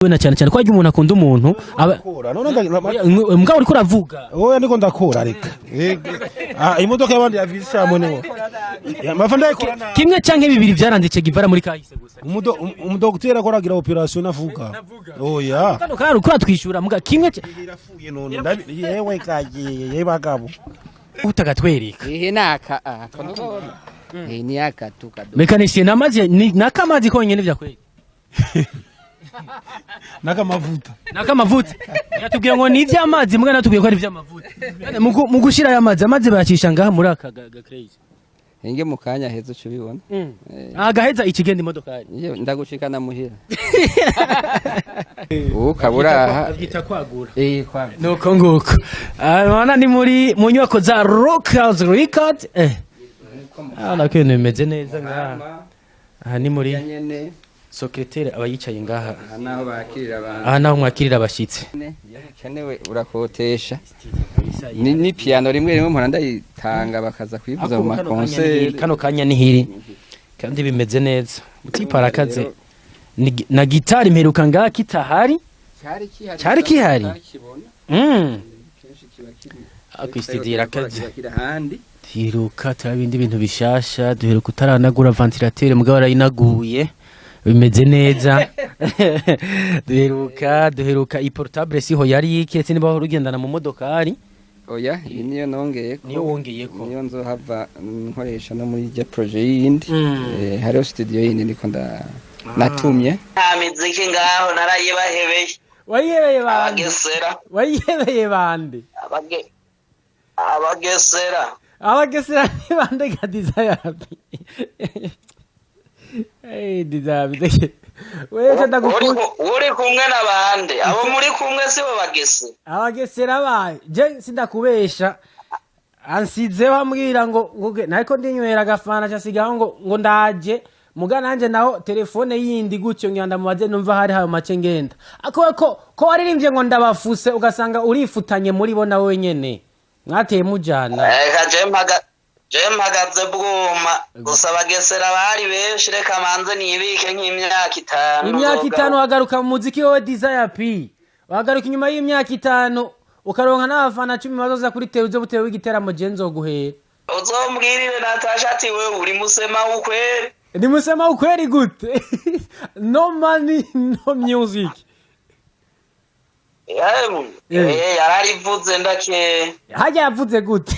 Wena cyane cyane ko ajya umuntu akunda umuntu mbwa uri kuravuga oya ndiko ndakora reka imodoka y'abandi yavisha mone mafanda kimwe canke bibiri byaranditse givara muri kahise gusa umudokiteri akoragira operation navuga oya kandi ukora twishura mbwa kimwe irafuye none yewe kagiye yebagabo utagatwereka naka ni aka tukado mekanisye namazi nakamazi konyene byakweli nakamavuta yatubwiye ngo ni iby'amazi mbwa natubwiye ko ari iby'amavuta mu gushira y'amazi amazi bayacisha ngaha muri aka Krazzi Enge mukanya hezo cubibona agaheza ikigenda imodoka ari ndagushikana muhira ukabura abyita kwagura kwagura nuko nguko abana ni muri mu nyubako za Krazzi Bright nakene meze neza ngaha aha ni muri secrétaire abayicaye ngaha naho bakirira abantu aha naho mwakirira abashitsi kenewe urakotesha ni piano rimwe mpora ndayitanga bakaza kwivuza mu makonse kano kanya nihiri kandi bimeze neza utiparakaze na gitari mperuka ngaha kitahari cyari kihari akwistidira kaje tiruka tabindi bintu bishasha duheruka utaranagura ventilateur mugabo arayinaguye bimeze neza duheruka iportable siho yari iketse niba urugendana mu modokari oya niyo nongeye niyo wongeyeko niyo nzohava nkoresha no muri je projet yindi hariho studio yindi niko natumye amiziki ngaho narayibahebeye wayibeye bande abagesera wayibeye bande abagesera ni bande ga desire Desire wewe ndagukunda uri kumwe nabande abo muri kumwe sibo bagese abagesera baye je sindakubesha ansize bambwira ngo nariko ndinywera gafana cyasigaho ngo ndaje muga nanje naho telefone yindi gutyo ngenda mubaze numva hari hayo make ngenda ko waririmbye ngo ndabafuse ugasanga urifutanye muri bo nawe nyene mwateye mujana mpagaze bwuma gusa abagesera bari benshi reka manze nibike nk'imyaka 5 imyaka 5 wagaruka mu muziki wowe Désiré P wagaruka inyuma y'imyaka 5 ukaronka n'abafana 10 bazoza kuri teruzo butewe w'igiteramo je nzoguhera uzombwirire Natacha ati wewe uri musema ukweri ndi musema ukweri gute no money no music yararivuze ndake hajya yavuze gute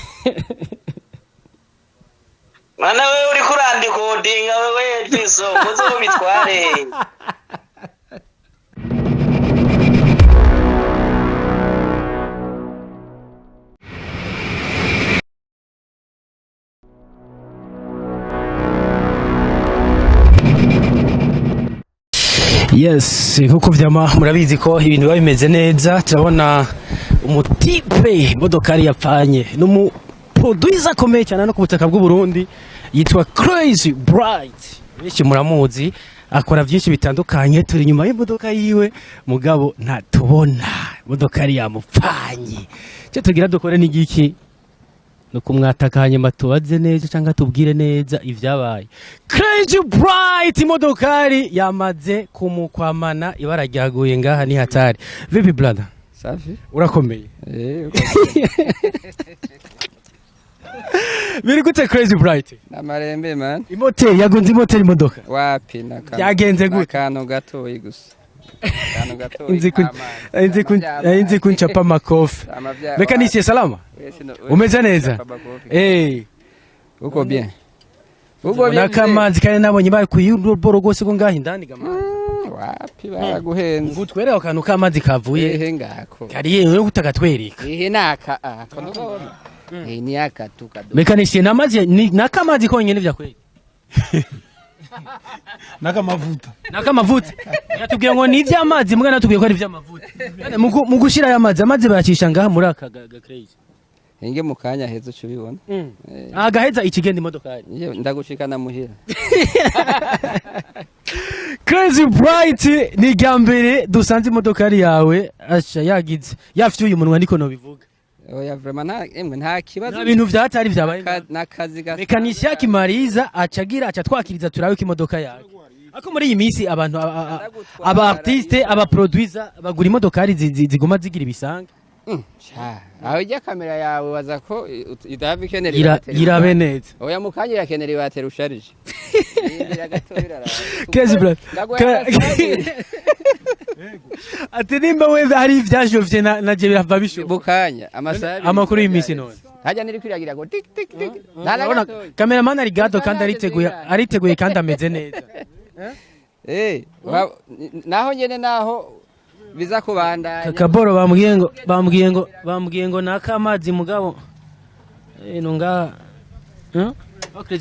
Mana wewe uri kurandika wewe twiso muzo bitware Yes nkuko vyama murabizi ko ibintu biba bimeze neza turabona umutipe modokari yapfanye numu producer komeye cyane no ku butaka bw'u Burundi yitwa Krazzi Bright benshi muramuzi akora byinshi bitandukanye turi nyuma y'imodoka yiwe mugabo ntatubona modokari yamupfanye cyo tugira dukore n'igiki no kumwatakanye matubaze neza cyangwa tubwire neza ivyabaye Krazzi Bright modokari yamaze kumukwamana ibara ryaguye ngaha ni hatari vipi brother safi urakomeye biri gute Krazzi Bright namarembe man imotel yagunze imotel imodoka wapi naka yagenze gute kano gatoyi gusa kano gatoyi inzi kunchapa makofi mekanisye salama umeze neza uko bien nakamanzi kandi nabonye bari kuyiboro gose ko ngaho indani gama wapi baraguhenze ngutwereka akantu kamazi kavuye ngako kari yewe gutagatwereka naka ni aka tukado mekanisye namazi nakamazi konyene byakweli nakamavuta yatubwiye ngo ni iby'amazi mbwa natubwiye ko ari iby'amavuta mu gushira y'amazi amazi bayacisha ngaha muri aka Krazzi Enge mukanya hezo cubibona agaheza ikigenda imodoka ari ndagushikana muhira Krazzi Bright ni gambere dusanze imodoka ari yawe asha yagize yafite uyu munwa niko no bivuga oya vraiment nta kibazo nta bintu vyatari vyabaye nakazi mekanisya kimariza acagira aca twakiriza turawe ko imodoka yawe ako muri iyi minsi abantu aba artiste aba producer bagura imodokari ziguma zigira ibisanga aho ijya kamera yawe waza ko idahava ikenera irabe neza oya mukanya irakenera ibatera usharije Krazzi Bright ati nimba wenda hari ivyajovye naje birava bisho mukanya amasaha amakuru y'iminsi none hajya niri kwiragira ngo tik tik tik cameraman ari gato kandi ariteguye kandi ameze neza naho nyene naho biza kubandanya kaboro bambwiye ngo nakamazi mugabo nonga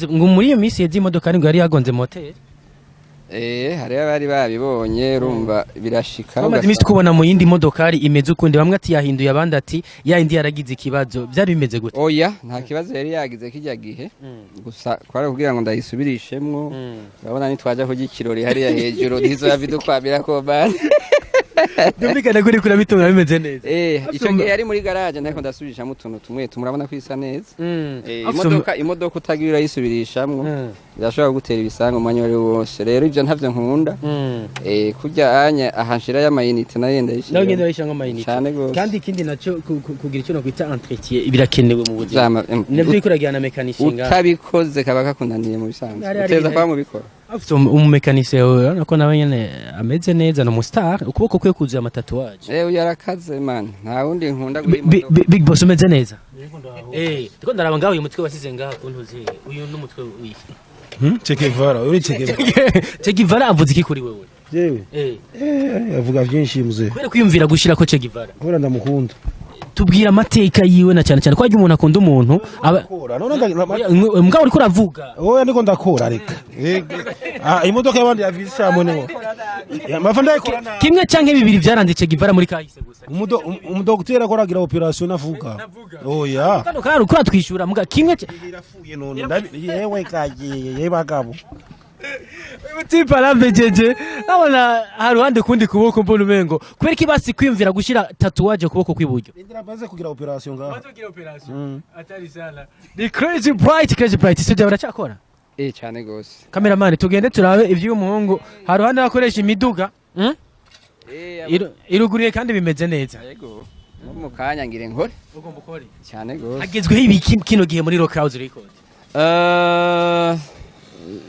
ngo muri iyo minsi yezi imodoka ngo yari yagonze moteri hari abari babibonye rumva birashika bamaze iminsi kubona mu yindi modokari imeze ukundi bamwe ati yahinduye abandi ati yindi yaragize ikibazo byari bimeze gute oya nta kibazo yari yagize kijya gihe gusa kwara kugira ngo ndayisubirishemwo urabona nitwaje ko gikirori hariya hejuru nizo yavidukwabira ko bane Dumikana kuri kurabitunga bimeze neza. Ico gihe yari muri garage ndako ndasubirishamo utuntu tumwe tumurabona kwisa neza. Imodoka utagira yisubirishamwe irashobora gutera ibisanga umwanya wari wose. Rero ivyo ntavyo nkunda. Kurya anya ahanshira y'amayinite nayenda yishira. Nawe ngende bayishanga amayinite. Kandi ikindi naco kugira ico no kwita entretien birakenewe mu buzima. Navyo ikuragira na mekanishinga. Utabikoze kaba kakunaniye mu bisanzwe. Uteza kwa mu bikora. Afite umumekanisiye urabona nawe nyene ameze neza no mustar ukuboko kwe kuzuye amatatuwaje yarakaze man nta wundi nkunda big boss umeze neza ndiko ndaraba ngaho uyu mutwe wasize ngaho kuntuzi uyu n'umutwe wiki Chekevara uri Chekevara Chekevara avuze iki kuri wewe jewe avuga byinshi muze kubera kwiyumvira gushira ko Chekevara kubera ndamukunda tubwira amateka yiwe na cyane cyane ko ajya umuntu akunda umuntu mbwa uri kuravuga oya ndiko ndakora reka imodoka y'abandi yavisha mone kimwe canke bibiri byaranze Chekevara muri kahise gusa umudokiteri akoragira operation avuga oya kano kari uko atwishura mbwa kimwe irafuye none yewe kagiye yebagabo Utipa arabejeje abona haruhande kundi kuboko mbona umengo kubera kibasi kwimvira gushira tatuwaje kuboko kwiburyo indira baze kugira operation ngaho kugira operation atari sana ni Krazzi Bright sije baracakora cyane gose cameraman tugende turabe ivyo umuhungu haruhande bakoresha imiduga iruguriye kandi bimeze neza yego mu kanya ngire nkore ugomba ukore cyane gose agezweho ibiki kino gihe muri Rock House record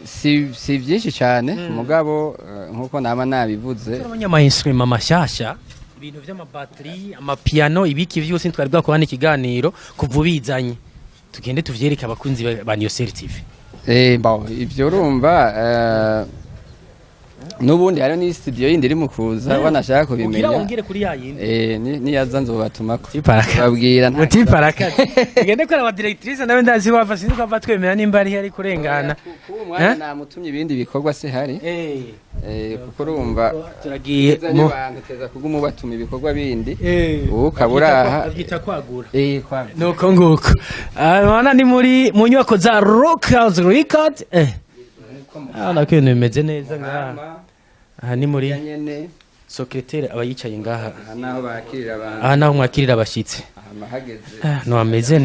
si byinshi cyane mugabo nkuko nama nabivuze turabanya instrument amashasha ibintu by'amabattery amapiano ibiki byose twari bwakubana ikiganiro kuvubizanye tugende tuvyereka abakunzi ba New Certive ibyo urumva nubundi hari ni studio yindi iri mukuza wanashaka kubimenya wongere kuri yayindi niyaza nzobatuma ko babwira nta paraka ngende ko aba directrice nawe ndazi wafa sinzi ko batwemera nimba ari hari kurengana umwana namutumye ibindi bikorwa se hari kuko urumva turagiye mu teza kuguma batuma ibikorwa bindi ukaburaha byita kwagura nuko nguko abana ni muri mu nyubako za Rock House Record ana kintu bimeze neza ngaha aha ni muri secrétaire abayicaye ngaha naho bakirira abantu naho mwakirira abashitsi no ameze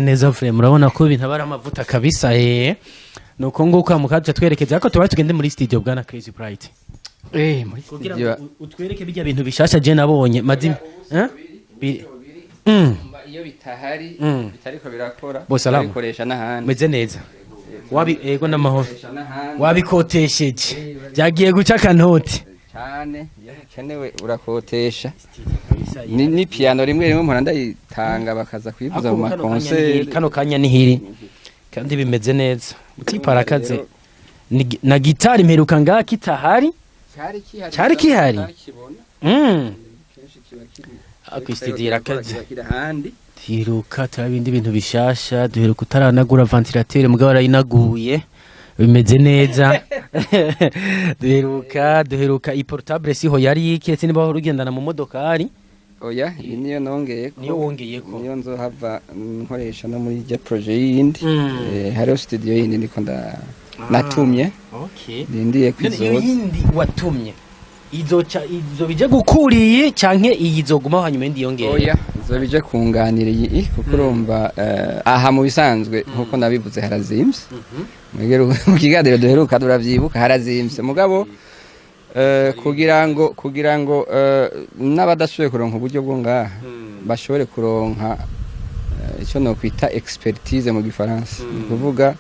neza frère murabona ko ibintu abara amavuta kabisa nuko nguko mukaje twerekeza ko tuba tugende muri studio bwana Krazzi Bright muri studio utwereke bijya bintu bishasha je nabonye madimi iyo bitahari bitariko birakora bikoresha n'ahandi meze neza ego n'amahoro wabikotesheje byagiye guca kanoti cyane yakenewe urakotesha ni piano rimwe mpora ndayitanga bakaza kwivuza mu makonseri kano kanya nihiri kandi bimeze neza utiparakaze na gitari mperuka ngaha kitahari cyari kihari akwistigira kaje Hiruka turabindi bintu bishasha duheruka utaranagura ventilateur mugabo arayinaguye bimeze neza duheruka iportable siho yari iketse niba urugendana mu modokari oya iyi niyo wongeyeko niyo nzohava nkoresha no muri je projet yindi hariho studio yindi ndiko natumye nindiye kwizoza yindi watumye izo bije gukuriye canke iyi izoguma hanyuma ndi yongeye oya izobije kunganira iyi kuko urumva aha mu bisanzwe nkuko nabivuze harazimvye mu kiganiro duheruka turavyibuka harazimvye mugabo kugira ngo n'abadashoboye kuronka uburyo bwo ngaha bashobore kuronka icyo no kwita expertise mu gifaransa ni kuvuga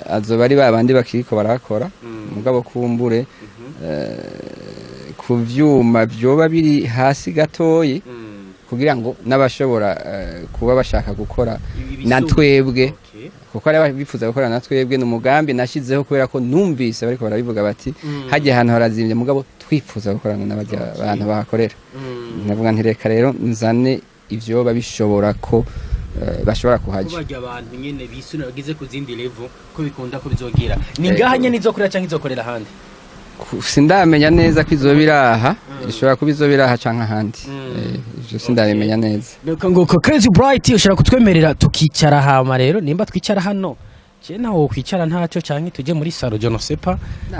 azoba ari babandi bakiriko barakora mugabo kumbure ku vyuma vyoba biri hasi gatoyi kugira ngo n'abashobora kuba bashaka gukora na twebwe kuko ari bifuza gukora na twebwe n'umugambi nashizeho kubera ko numvise bariko barabivuga bati haje ahantu harazimvye mugabo twifuza gukorana n'abantu bahakorera navuga nti reka rero nzane ivyoba bishobora ko bashobora kuhaja kubajya abantu nyene bisuna bagize ku zindi level ko bikunda ko bizogira ni ngaha nyene izokorera canke izokorera handi sindamenya neza ko izobiraha ishobora kuba izobiraha canke ahandi ivyo sindabimenya neza ngo Krazzi Bright ushobora kutwemerera tukicara hama rero nimba twicara hano je naho kwicara ntacyo canke tuje muri salo je no sepa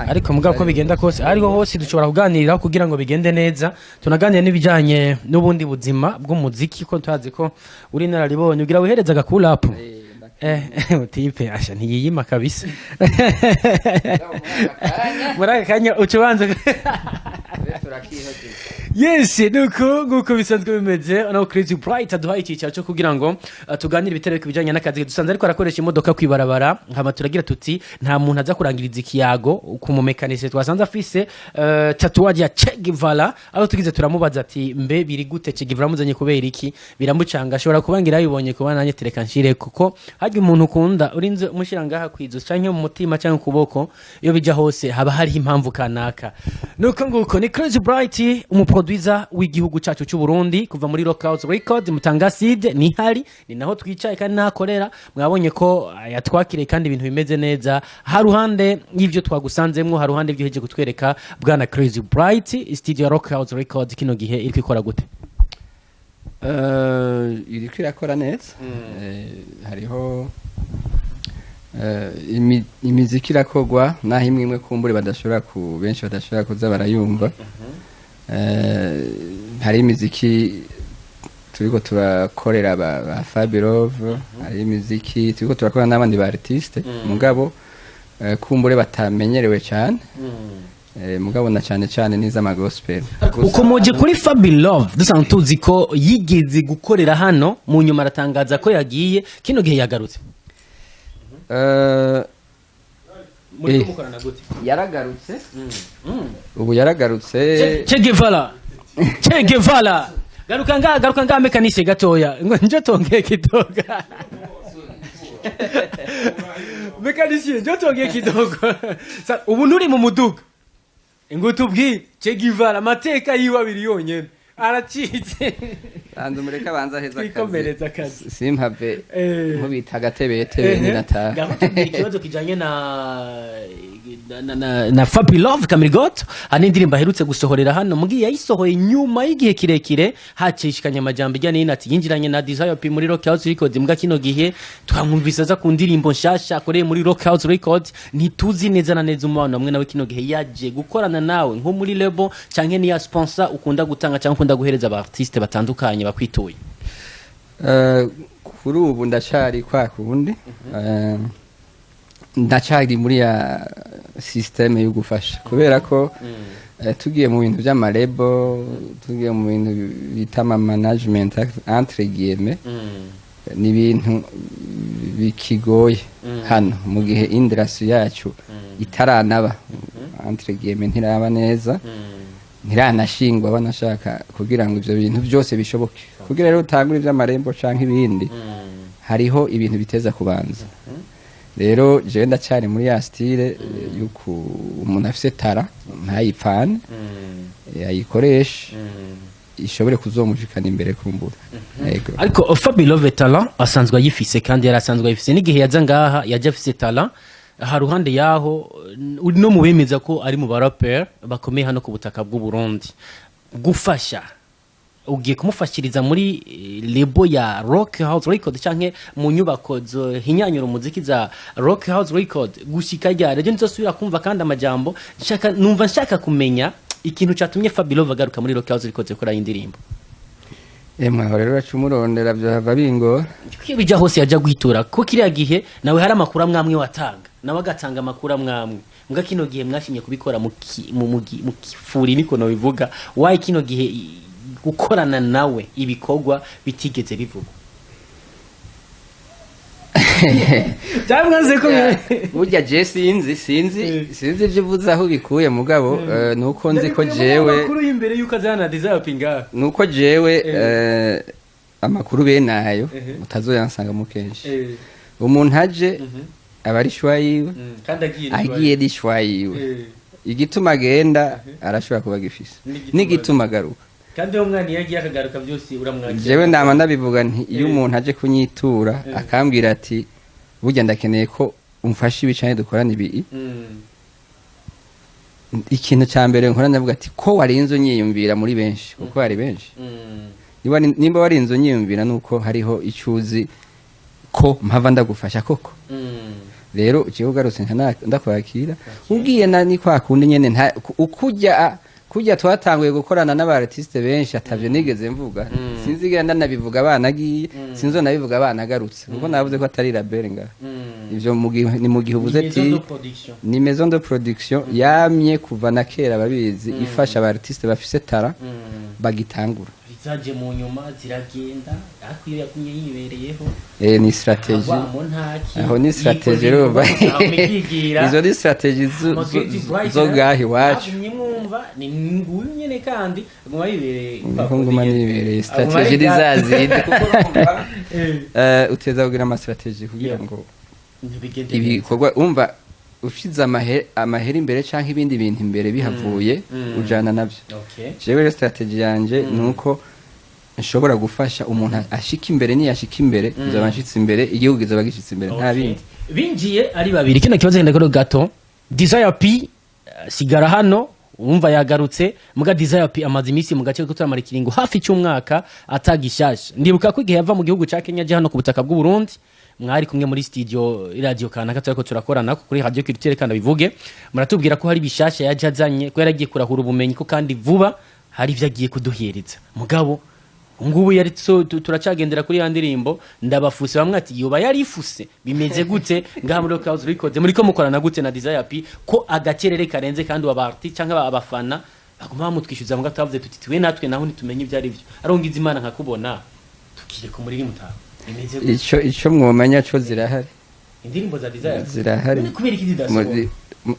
ariko mugabo ko bigenda kose ariho hose dushobora kuganirira kugira ngo bigende neza tunaganira n'ibijanye n'ubundi buzima bw'umuziki ko twazi ko uri nararibonye ugira wihereza gakula up utipe asha ntiyiyima kabisa murakanya ucubanza yes nuko bisanzwe bimeze no Krazzi Bright aduhaye icyicaro cyo kugira ngo tuganire ibitereko bijanye n'akazi dusanze ariko arakoresha imodoka kwibarabara nkama turagira tuti nta muntu aza kurangiriza ikiyago ku mu mekanise twasanze afise tatuwaje ya Che Guevara aho tugize turamubaza ati mbe biri gute Che Guevara muzanye kubera iki biramucanga ashobora kubangira yibonye kuba nanye tereka nshire kuko hajye umuntu ukunda urinze umushiranga kwizo canke mu mutima canke kuboko iyo bija hose haba hari impamvu kanaka nuko nguko ni Krazzi Bright umuproducer w'igihugu cyacu cy'u Burundi kuva muri Rockhouse Records mutanga seed ni hari ni naho twicaye kandi nakorera mwabonye ko yatwakire kandi ibintu bimeze neza haruhande y'ivyo twagusanzemwo haruhande y'ivyo heje kutwereka bwana Krazzi Bright studio Rockhouse Records kino gihe iri kwikora gute iri kwirakora neza hariho imiziki irakogwa naho imwe kumbure badashobora ku benshi badashobora kuza barayumva hari imiziki turiko turakorera ba Fabirove hari imiziki turiko turakorana n'abandi ba artiste mugabo kumbure batamenyerewe cyane mugabo na cyane niza ama gospel ukomoje kuri Fabirove dusanzwe tuzi ko yigeze gukorera hano mu nyuma aratangaza ko yagiye kino gihe yagarutse yaragarutse ubu yaragarutse Che Guevara garuka nga mekanise gatoya ngo nje tongeye kidoga mekanise nje tongeye kidoga ubu nuri mu muduga ngo tubwi Che Guevara amateka yiwe abiri yonyene aracitse andi umureka banza heza akazi simpave nkubita agatebetebe ni Natacha ikibazo kijanye na Fabirove Kamirigoto ani indirimbo aherutse gusohorera hano mugiye yayisohoye nyuma y'igihe kirekire hacishikanye amajambo ijyanye n'inati yinjiranye na Désiré P muri Rockhouse Records mbwa kino gihe twamwumvise aza ku ndirimbo nshasha akoreye muri Rockhouse Records ntituzi neza na neza umwana hamwe nawe kino gihe yaje gukorana nawe nko muri label canke ni ya sponsor ukunda gutanga canke ukunda guhereza aba artiste batandukanye bakwituye kuri ubu ndacari kwa kundi ndacari muri ya systeme yo gufasha kubera ko tugiye mu bintu by'amarebo tugiye mu bintu bita management entre guillemets ni ibintu bikigoye hano mu gihe industry yacu itaranaba entre guillemets ntiraba neza ntiranashingwa banashaka kugira ngo ivyo bintu byose bishoboke kugira rero utangure iby'amarembo canke ibindi hariho ibintu biteza kubanza rero je ndacyari muri ya style yuko umuntu afise tara ntayipfane yayikoresha ishobore kuzomushikana imbere kumbura ariko Fabirove talent asanzwe ayifise kandi yarasanzwe ayifise n'igihe yaza ngaha yaje afise talent haruhande yaho no mubemeza ko ari mu barapper bakomeye hano ku butaka bw'u Burundi gufasha ugiye kumufashiriza muri lebo ya Rockhouse Records canke mu nyubako zo hinyanyura umuziki za Rockhouse Records gushika ryari je nzosubira kumva kandi amajambo nshaka kumenya ikintu cyatumye Fabirove agaruka muri Rockhouse Records gukora indirimbo aho rero uracumurondera byava bingora kuko bija hose yaja guhitura ko kiriya gihe nawe hari amakuru amwamwe watanga nawe agatanga amakuru amwamwe mbwa kino gihe mwashimye kubikora mu kifuri niko no bivuga wayi kino gihe gukorana nawe ibikorwa bitigeze bivuga cyangwa ko burya je sinzi ibyo uvuze aho bikuye mugabo nuko nzi ko jewe amakuru y'imbere yuko azana Désiré P ngaha nuko jewe amakuru benayo utazoyansanga mu kenshi umuntu aje aba ari shwa yiwe kandi agiye di shwa yiwe igituma agenda arashobora kuba gifise n'igituma agaruka kandi uwo mwana yagiye akagaruka byose uramwakira jewe ndama ndabivuga nti iyo umuntu aje kunyitura akambwira ati burya ndakeneye ko umfasha ibicanye dukorana ibi ikintu cya mbere nkora ndavuga ati ko warinze unyiyumvira muri benshi kuko hari benshi nimba warinze unyiyumvira nuko hariho icyuzi ko mpava ndagufasha koko rero ukigarutse ndakwakira ubwiye ni kwa kundi nyene kujya twatanguye gukorana n'abartiste benshi atavyo nigeze mvuga sinzi genda nabivuga abana agiye sinzo nabivuga abana agarutse kuko navuze ko atari label nga ivyo ni mu gihe ubuze ati ni maison de production yamye kuva na kera babizi ifasha abartiste bafise tara bagitangura zaje mu nyuma ziragenda ariko iyo yakumye yibereyeho ni strategy aho ni strategy rero izo ni strategy zo gahi wacu mwumva ni nguyu nyene kandi aguma yibereye nguma nibereye strategy rizazide uteza kugira ama strategy kugira ngo ibikorwa umva ushize amahera imbere canke ibindi bintu imbere bihavuye ujana navyo jewe strategy yanje nuko nshobora gufasha umuntu ashika imbere ni yashika imbere nzabashitse imbere igihugu gizabagishitse imbere nta bindi binjiye ari babiri kino kibazo ndakoro gato Désiré P sigara hano umva yagarutse muga Désiré P amaze imisi mu gace ko turamara ikiringo hafi cy'umwaka atagishasha ndibuka ko igihe yava mu gihugu ca Kenya je hano ku butaka bw'u Burundi mwari kumwe muri studio radio kanaka turiko turakorana kuri radio culture kandi bivuge muratubwira ko hari bishasha yaje azanye ko yaragiye kurahura ubumenyi ko kandi vuba hari ivyagiye kuduhereza mugabo ngubu yari turacagendera kuri ya ndirimbo ndabafuse bamwe ati yoba yarifuse bimeze gute ngaha muri House Records muri ko mukorana gute na Désiré P ko agacerere karenze kandi wabarti cyangwa abafana baguma bamutwishyuza ngo atavuze tuti twe natwe naho nitumenye ibyo ari byo arongiza imana nkakubona tukiye ku muri mutaho bimeze gute ico mwomanya cyo zirahari indirimbo za Désiré zirahari kubera iki zidasohoka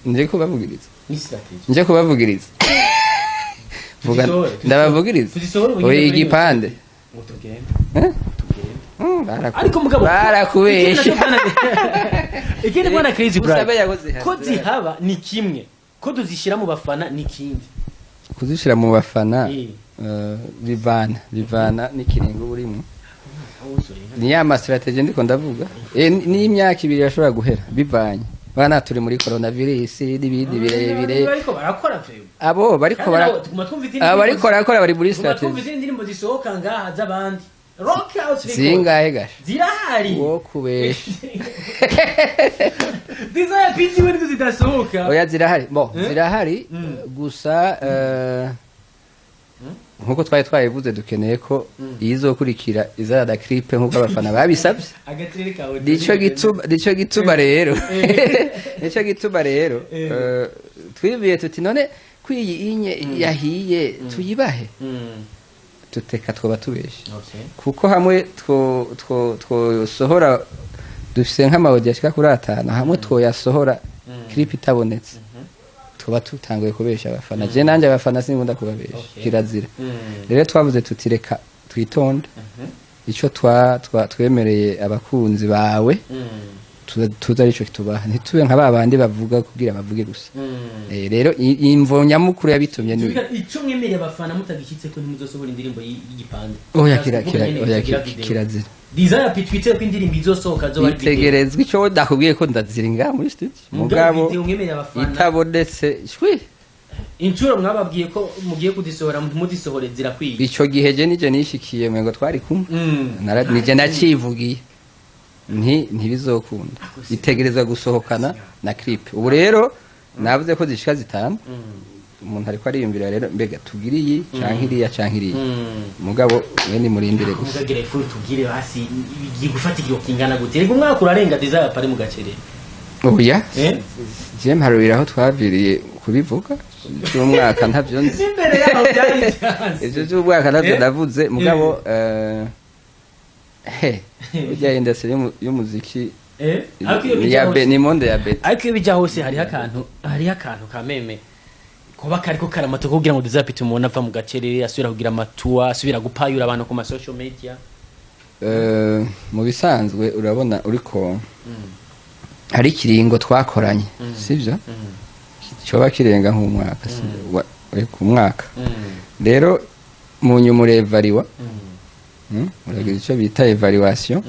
nje kubavugiriza ni strategy nje kubavugiriza vuga ndabavugiriza oye igipande ariko mugabo barakubesha ikindi bwana Krazzi Bright ko zihaba ni kimwe ko duzishira mu bafana ni kindi kuzishira mu bafana bivana n'ikiringo burimo ni ya strategy ndiko ndavuga ni imyaka ibiri yashobora guhera bivanye bana turi muri coronavirus n'ibindi birebire ariko barakora vyo abo bariko barakora bari muri strategy twumvise indirimbo zisohoka ngaha z'abandi rock house zingahe gasha zirahari wo kubesha Désiré P ziwe zidasohoka oya zirahari zirahari gusa nkuko twayivuze dukeneye ko izokurikira izada clip nkuko abafana babisabye dico gituma rero twibiye tuti none kwiyi inye yahiye tuyibahe tuteka twoba tubeshe kuko hamwe two sohora dufise nk'amawodi yashika kuri 5 hamwe twoyasohora clip itabonetse tuba tutanguye kubesha abafana je nanje abafana sinkunda kubabesha kirazira rero twavuze tutireka twitonde ico twemereye abakunzi bawe tuza ico kitubaha ntitube nka babandi bavuga kugira bavuge gusa rero imvo nyamukuru yabitumye ni ico mwemereye abafana mutagikitse ko ntimuzosohora indirimbo y'igipande oya kirazira Désiré P twite ko indirimbo izosohoka zo bari bitegerezwa ico ndakubwiye ko ndaziringa muri studio mugabo itabonetse shwi incuro mwababwiye ko mugiye kudisohora mudisohore zirakwiye ico gihe je nije nishikiye mwengo twari kumwe nije nacivugiye ntibizokunda itegerezwa gusohokana na clip ubu rero navuze ko zishika 5 umuntu ariko ariyumvira rero mbega tugiriye canke iriya mugabo mwe ni murindire gusa mugagire ifu tugire hasi igiye gufata igihe kingana gute rego mwaka urarenga Désiré P ari mu gacerere oya je mparuriraho twaviriye kubivuga cy'umwaka ntavyo nzi imbere yaho byari ivyo cy'umwaka ntavyo navuze mugabo bijya industry y'umuziki ni monde ya bet ariko bijya hose hari akantu kameme kuba kariko karamato kugira ngo Désiré P tumubona ava mu gacerere asubira kugira amatua asubira gupayura abantu ku ma social media mu bisanzwe urabona uriko hari kiringo twakoranye sivyo cyoba kirenga nk'umwaka ku mwaka rero mu nyumure evariwa uragira icyo bita evaluation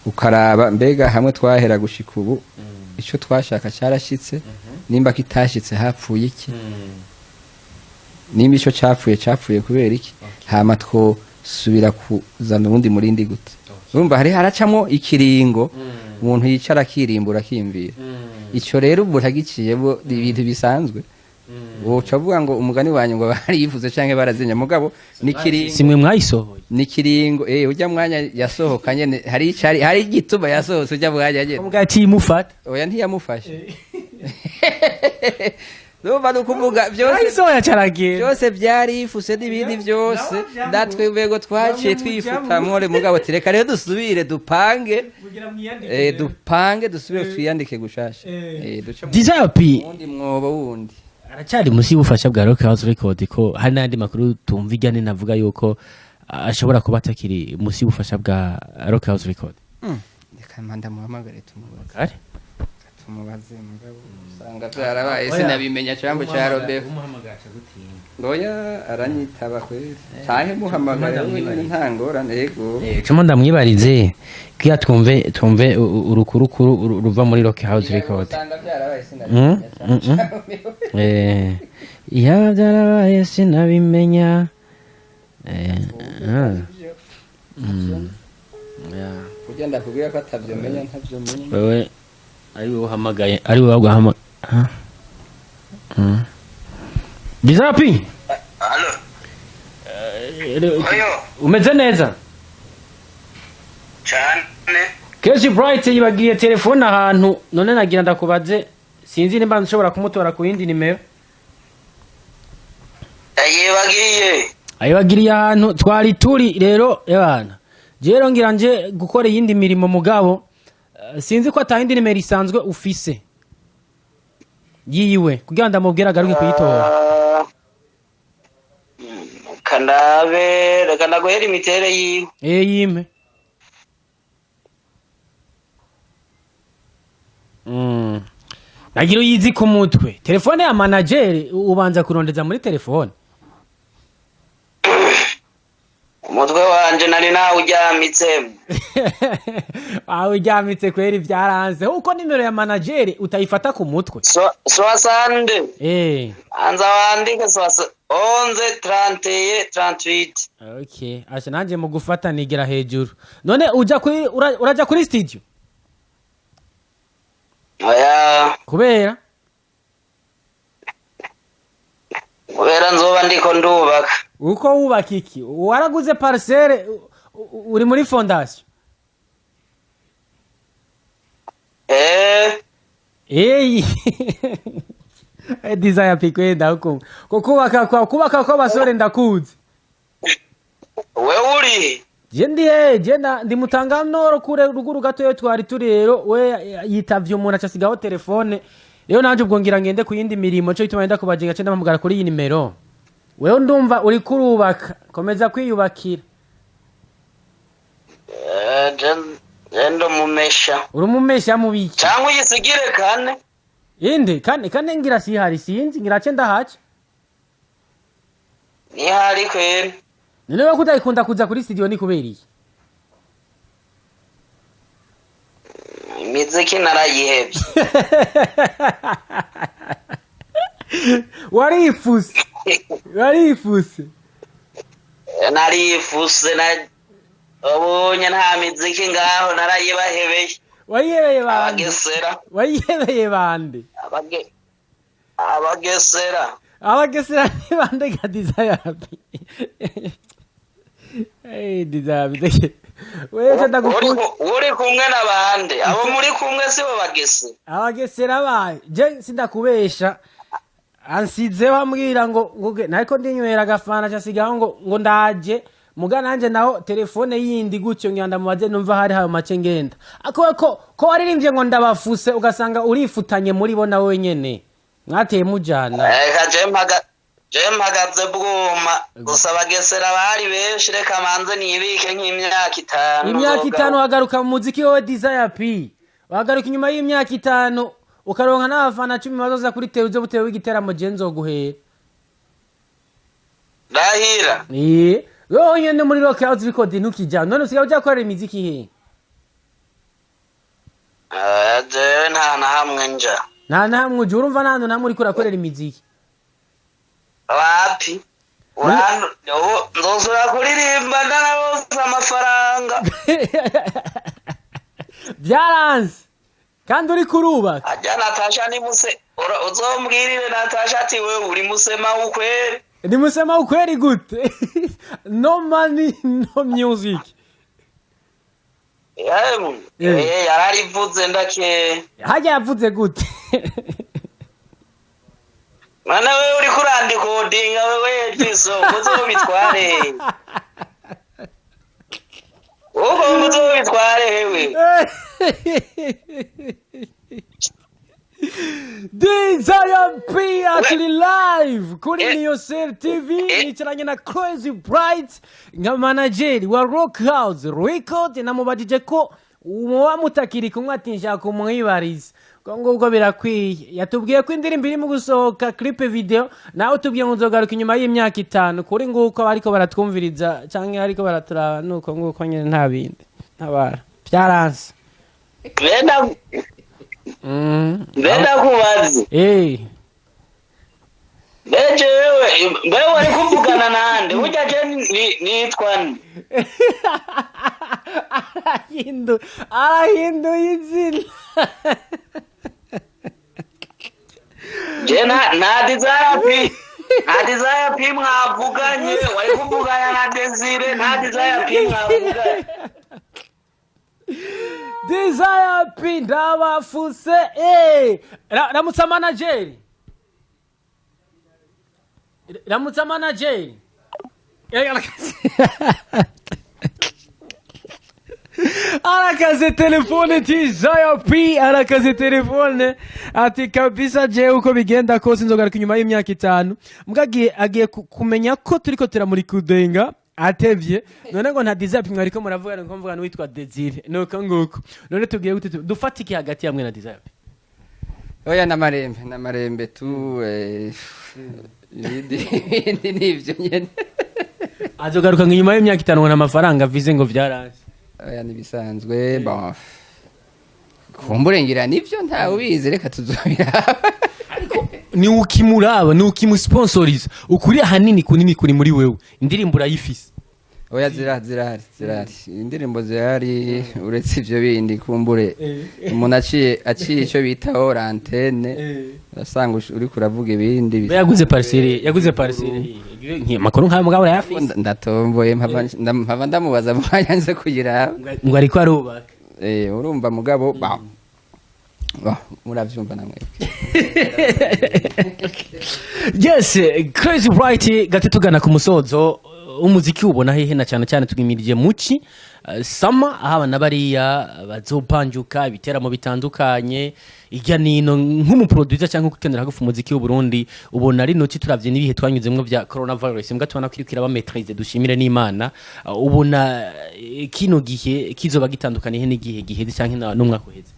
ukaraba mbega hamwe twahera gushika ubu icyo twashaka cyarashitse nimba kitashitse hapfuye iki nimba icyo cyapfuye kubera iki hama twosubira kuzana ubundi murindi gute urumva hari haracamo ikiringo umuntu yicara akirimbura akimvira icyo rero ubu ntagiciyemo ibintu bisanzwe uca avuga ngo umugani wanyu ngo bariyivuze canke barazenya mugabo nikiringo simwe mwayisohoye nikiringo ujya mwanya yasohokanye hari igituma yasohotse ujya mwanya nyene umugati imufata oya ntiyamufashe Nuba nukuvuga byose byari ifuse n'ibindi byose natwe bego twaciye twifuta more mugabo tireka rero dusubire dupange dusubire twiyandike gushasha Désiré P undi mwobo wundi aracyari musi y'ubufasha bwa Rock House Record ko hari n'andi makuru tumvigane navuga yuko ashobora kuba atakiri musi y'ubufasha bwa Rock House Record reka manda muhamagare tumubagare tumubaze mugabo usanga byarabaye sinabimenya cyambo cya Robert umuhamagaje gutinda ngoya aranyitaba kweri cyahe muhamagara ntangora nego cyo ndamwibarize kwiya twumve urukurukuru ruva muri Rock House Record usanga byarabaye sinabimenya iya byarabaye sinabimenya kugenda kubwira ko atabyomenya ntabyomenya wewe ari wowe uhamagaye ari wowe wagahama Désiré P Allo umeze neza cyane Krazzi Bright yibagiye telefone ahantu none nagira ndakubaze sinzi nimba nshobora kumutora ku yindi nimero ayibagiriye ahantu twari turi rero yabana jero ngira nje gukora yindi mirimo mugabo sinzi ko atayindi nimero isanzwe ufise yiwe kugira ndamubwira garuke kuyitora kandabe reka ndaguhera imitere yiwe yime nagira uyizi ku mutwe telefone ya manager ubanza kurondeza muri telefone umutwe wanje nari nawe ujyamitse ujyamitse kweri byaranze uko nimero ya manager utayifata ku mutwe soasande anza wandike 11 31 okay asha nanje mu gufata nigira hejuru none uraja kuri studio oya kubera nzoba ndiko ndubaka uko wubaka iki waraguze parcelle uri muri fondation Désiré P kwenda uko kubaka ko basore ndakuzi we uri ndi mutangano kure ruguru gato twari turi rero we yitavye umuntu acasigaho telefone rero nanje ubwo ngira ngende ku yindi mirimo cyo bituma ndenda kubajenga cyo ndamugara kuri iyi nimero wewe ndumva uri kurubaka komeza kwiyubakira ndo mumesha uri mumesha mubiki cyangwa yisigire kane inde kane ngira si hari sinzi ngira cyo ndahaca ni hari kwene none we kutayikunda kuza kuri studio ni kuberiye imiziki narayihebye warifuse narifuse ubonye nta miziki ngaho narayibahebeye wayihebeye bande abagesera wayihebeye bande abagesera abagesera ntibandega Desire P. Desire P wewe ndagukunda uri kumwe n'abandi abo muri kumwe sibo bagese abagesera baye je sindakubesha ansize bambwira ngo nariko ndinywera agafana cyasigaho ngo ndaje muga nanje naho telefone yindi gutyo ngenda mubaze numva hari hayo make ngenda ko waririmbye ngo ndabafuse ugasanga urifutanye muri bo na wenyene mwateye mujana je mpagaze bwuma gusa abagesera bari benshi reka manze nibike nk'imyaka 5 imyaka 5 wagaruka mu muziki wowe Desire P wagaruka inyuma y'imyaka 5 ukaronka n'abafana 10 bazoza kuri tewe butewe w'igiteramo je nzoguhera Dahira yo nyene muri rock house record ntukijana none usigaye uja korera imiziki he je nta na hamwe nja nta na hamwe uje urumva nando namwe uriko urakorera imiziki wapi nzosura kuririmba ndanaboza amafaranga byaranze kandi uri kurubaka ajya Natacha ni muse uzombwirire Natacha ati wewe uri musema ukweli ni musema ukweli gute no money no music yararivuze ndake hajya yavuze gute mana wewe uri kurandikodinga wewe twiso muzobitware uko muzobitware hewe Desire P actually live kuri Niyosel TV nicaranye na Krazzi Bright nka manager wa Rock House Record namubajije ko umuwa mutakiri kumwe ati nshaka kumwibariza ngo birakwiye yatubwiye ko indirimbo iri mu gusohoka clip video nawe tubwiye ngo nzogaruka inyuma y'imyaka 5 kuri nguko bariko baratwumviriza canke ariko baraturaba nuko nguko nyene nta bindi ntabara byaranse Benda kubazi Beje wewe wari kuvugana nande ujya je nitwa arahindu izina je na Desire P mwavuganye wari kuvugana na Désiré na Desire P mwavuganye Desire P ndabafuse ramutsa manager arakaze telefone Desire P arakaze telefone ati kabisa je uko bigenda kose nzogaruka inyuma y'imyaka 5 mugagiye agiye kumenya ko turiko turamuri kudenga atevye none ngo nta Desire P mwariko muravugana ngo mvugana witwa Désiré nuko nguko none tugiye gute dufatike hagati yamwe na Desire P oya namarembe tu nivyo nyene azogaruka inyuma y'imyaka 5 ngo n'amafaranga vize ngo vyaraje oya nibisanzwe bon kumburengera nivyo nta ubizi reka tuzobiraba ariko ni ukimuraba ni ukimusponsoriza ukuri ahanini kunini kuri muri wewe indirimbo urayifise oya zirahari indirimbo zirahari uretse ivyo bindi kumbure umuntu aciye ico bita antenne asanga uri kuravuga ibindi yaguze parcelle makuru nka mugabo yafise ndatomboye mpava ndamubaza mwanya nze kugira ngo ariko arubaka urumva mugabo muravyumva namwe yes Krazzi Bright gate tugana ku musozo umuziki ubona hehe na cyane tugimirije muci sama abana bariya bazopanjuka ibiteramo bitandukanye ijya nino nk'umuproducer cyangwa kukendera hagufu umuziki w'u Burundi ubona ari noti turavye nibihe twanyuzemwe vya coronavirus mbwa tubona kwirikira ba maîtrise dushimire n'Imana ubona kino gihe kizoba gitandukanye he n'igihe giheze cyangwa n'umwaka uheze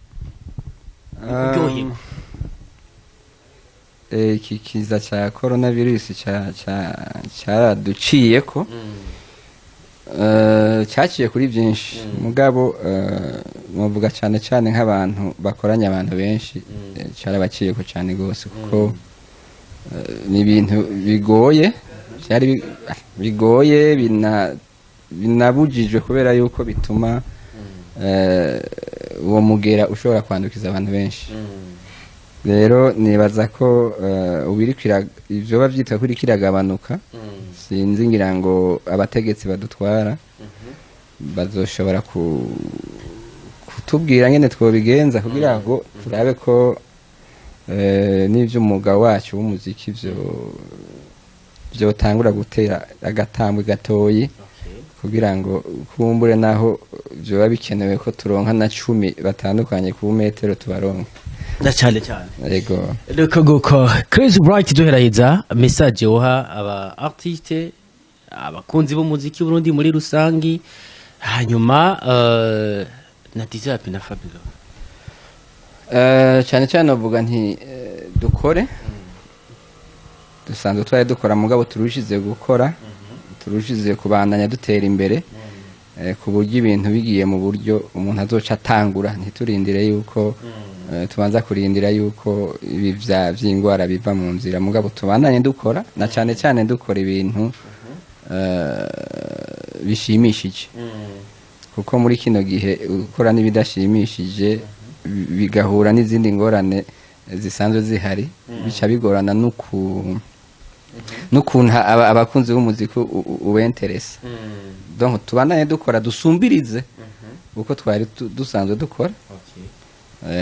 iki kiza cha coronavirus cyaduciye ko cyaciye kuri byinshi mugabo muvuga cyane nk'abantu bakoranya abantu benshi cyarabaciye ko cyane gose kuko ni ibintu bigoye cyari bigoye binabujijwe kubera yuko bituma uwo mugera ushobora kwandukiza abantu benshi rero nibaza ko ivyo bavyita kuri kiragabanuka sinzi ngira ngo abategetsi badutwara bazoshobora kutubwira ngene twobigenza kugira ngo turabe ko n'ivyo umwuga wacu w'umuziki vyotangura gutera agatambwe gatoyi kugira ngo kumbure naho vyoba bikenewe ko turonka na 10 batandukanye ku metero tubaronka na cyane cyane yego reka guko Krazzi Bright duheraheza message woha aba artiste abakunzi b'umuziki Burundi muri rusangi hanyuma na Désiré P na Fabio cyane cyane uvuga nti dukore dusanzwe twari dukora mugabo turushize gukora turushize kubandanya dutera imbere ku buryo ibintu bigiye mu buryo umuntu azoca atangura ntiturindire yuko tubanza kurindira yuko ibi vy'ingwara biva mu nzira mugabo tubandanye dukora na cyane cyane dukora ibintu bishimishije kuko muri kino gihe ukora n'ibidashimishije bigahura n'izindi ngorane zisanzwe zihari bica bigorana n'ukuntu abakunzi b'umuziki ubenteresa donc tubandanye dukora dusumbirize uko twari dusanzwe dukora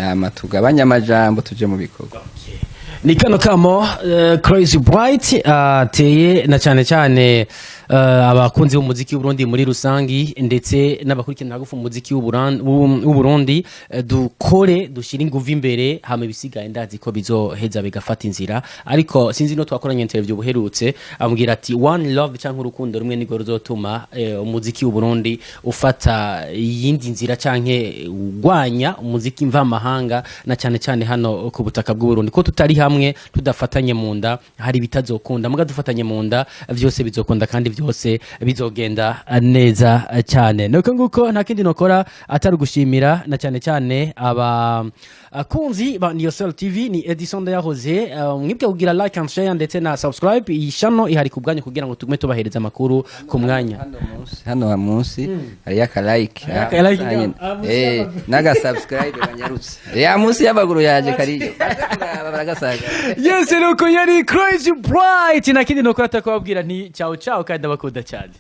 hama tugabanya amajambo tuje mu bikorwa ni kano kamo Krazzi Bright ateye na cyane cyane abakunzi b'umuziki w'Uburundi muri rusangi ndetse n'abakurikirana gufu umuziki w'Uburundi dukore dushira inguvu imbere hama bisigaye ndazi ko bizoheza bigafata inzira ariko sinzi no twakoranye interview buherutse ambwira ati one love canke urukundo rumwe nigo ruzotuma umuziki w'Uburundi ufata yindi nzira canke ugwanya umuziki mva mahanga na cyane cyane hano ku butaka bw'Uburundi ko tutari hamwe tudafatanye mu nda hari bitazokunda muga dufatanye mu nda vyose bizokunda kandi byose bizogenda neza cyane nuko nguko nta kindi nokora atari gushimira na cyane cyane aba akunzi ba Niyosel TV ni Edison Ndayahoze mwibwe kugira like and share ndetse na subscribe iyi channel ihari kubwanyu kugira ngo tugume tubahereza makuru ku mwanya hano munsi hari aka like naga subscribe banyarutse ya munsi y'abaguru yaje kariyo baragasaga yes nuko yari Krazzi Bright na kindi nokora atakubabwira nti ciao ciao kandi abakunda cyane